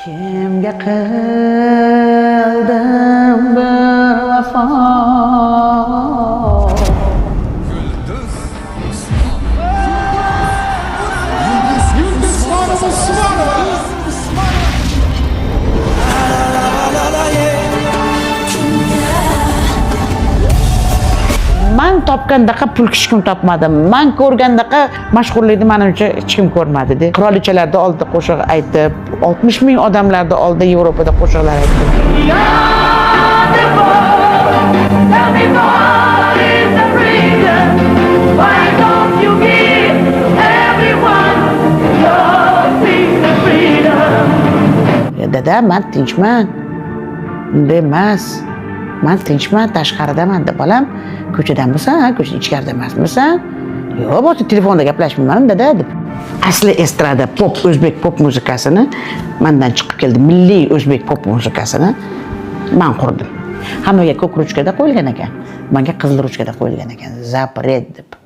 Kimga qildim bir vafo? Men topgandaqa pul hech kim topmadim. Men ko'rgandaqa mashhurlikni menimcha hech kim ko'rmadi. Qirolichalarda oldida qo'shiq aytib, 60 ming odamlarda oldida Yevropada qo'shiqlar aytdim. Dada, men tinchman. Unday emas. Men tinchman, tashqaridaman deb bolam. Ko'chadanmisan, ko'cha ichkarida emasmisan? Yo'q, bu telefonda gaplashmayman dada deb. Asli estrada pop, o'zbek pop muzikasini mendan chiqib keldi. Milliy o'zbek pop muzikasini men qurdim. Hammaga ko'k ruchkada qo'yilgan ekan. Menga qizil ruchkada qo'yilgan ekan. Zapret deb.